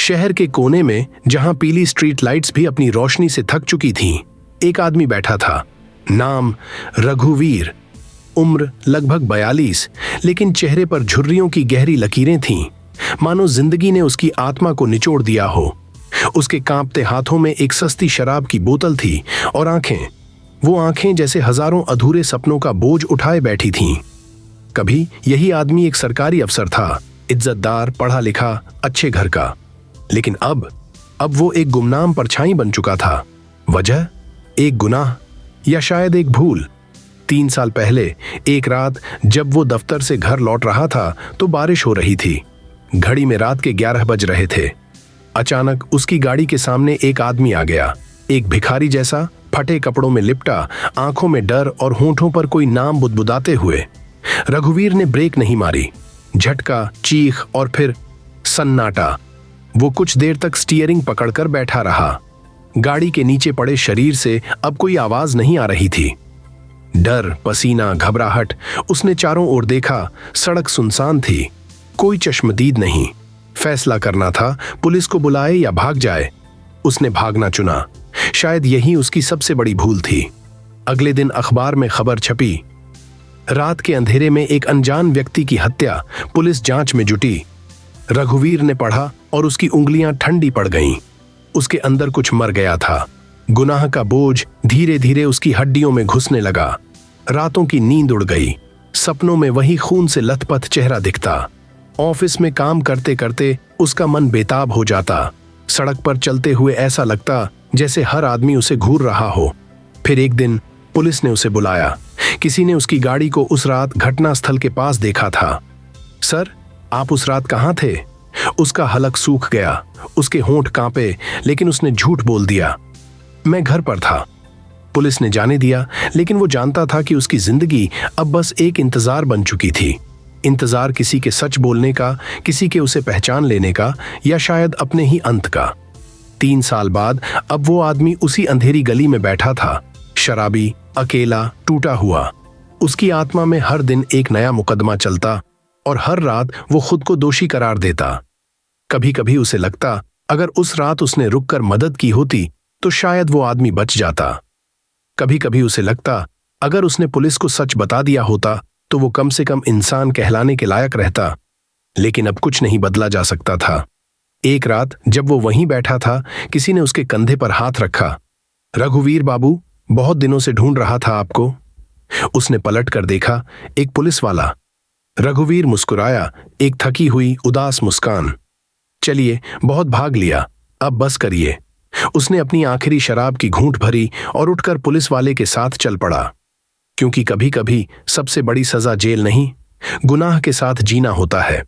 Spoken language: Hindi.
शहर के कोने में, जहां पीली स्ट्रीट लाइट्स भी अपनी रोशनी से थक चुकी थीं, एक आदमी बैठा था। नाम रघुवीर, उम्र लगभग 42, लेकिन चेहरे पर झुर्रियों की गहरी लकीरें थीं, मानो जिंदगी ने उसकी आत्मा को निचोड़ दिया हो। उसके कांपते हाथों में एक सस्ती शराब की बोतल थी और वो आंखें जैसे हजारों अधूरे सपनों का बोझ उठाए बैठी थीं। कभी यही आदमी एक सरकारी अफसर था, इज्जतदार, पढ़ा लिखा, अच्छे घर का, लेकिन अब वो एक गुमनाम परछाई बन चुका था। वजह एक गुनाह या शायद एक भूल। 3 साल पहले एक रात जब वो दफ्तर से घर लौट रहा था तो बारिश हो रही थी। घड़ी में रात के 11 बज रहे थे। अचानक उसकी गाड़ी के सामने एक आदमी आ गया, एक भिखारी जैसा, फटे कपड़ों में लिपटा, आंखों में डर और होंठों पर कोई नाम बुदबुदाते हुए। रघुवीर ने ब्रेक नहीं मारी। झटका, चीख और फिर सन्नाटा। वो कुछ देर तक स्टीयरिंग पकड़कर बैठा रहा। गाड़ी के नीचे पड़े शरीर से अब कोई आवाज नहीं आ रही थी। डर, पसीना, घबराहट। उसने चारों ओर देखा। सड़क सुनसान थी, कोई चश्मदीद नहीं। फैसला करना था, पुलिस को बुलाए या भाग जाए। उसने भागना चुना। शायद यही उसकी सबसे बड़ी भूल थी। अगले दिन अखबार में खबर छपी, रात के अंधेरे में एक अनजान व्यक्ति की हत्या, पुलिस जांच में जुटी। रघुवीर ने पढ़ा और उसकी उंगलियां ठंडी पड़ गईं। उसके अंदर कुछ मर गया था। गुनाह का बोझ धीरे धीरे उसकी हड्डियों में घुसने लगा। रातों की नींद उड़ गई। सपनों में वही खून से लथपथ चेहरा दिखता। ऑफिस में काम करते करते उसका मन बेताब हो जाता। सड़क पर चलते हुए ऐसा लगता जैसे हर आदमी उसे घूर रहा हो। फिर एक दिन पुलिस ने उसे बुलाया। किसी ने उसकी गाड़ी को उस रात घटनास्थल के पास देखा था। सर, आप उस रात कहाँ थे? उसका हलक सूख गया, उसके होंठ कांपे, लेकिन उसने झूठ बोल दिया, मैं घर पर था। पुलिस ने जाने दिया, लेकिन वो जानता था कि उसकी जिंदगी अब बस एक इंतजार बन चुकी थी। इंतजार किसी के सच बोलने का, किसी के उसे पहचान लेने का, या शायद अपने ही अंत का। 3 साल बाद अब वो आदमी उसी अंधेरी गली में बैठा था, शराबी, अकेला, टूटा हुआ। उसकी आत्मा में हर दिन एक नया मुकदमा चलता और हर रात वो खुद को दोषी करार देता। कभी कभी उसे लगता, अगर उस रात उसने रुककर मदद की होती तो शायद वो आदमी बच जाता। कभी कभी उसे लगता, अगर उसने पुलिस को सच बता दिया होता तो वो कम से कम इंसान कहलाने के लायक रहता। लेकिन अब कुछ नहीं बदला जा सकता था। एक रात जब वो वहीं बैठा था, किसी ने उसके कंधे पर हाथ रखा। रघुवीर बाबू, बहुत दिनों से ढूंढ रहा था आपको। उसने पलट कर देखा, एक पुलिस वाला। रघुवीर मुस्कुराया, एक थकी हुई उदास मुस्कान। चलिए, बहुत भाग लिया, अब बस करिए। उसने अपनी आखिरी शराब की घूंट भरी और उठकर पुलिस वाले के साथ चल पड़ा। क्योंकि कभी कभी सबसे बड़ी सजा जेल नहीं, गुनाह के साथ जीना होता है।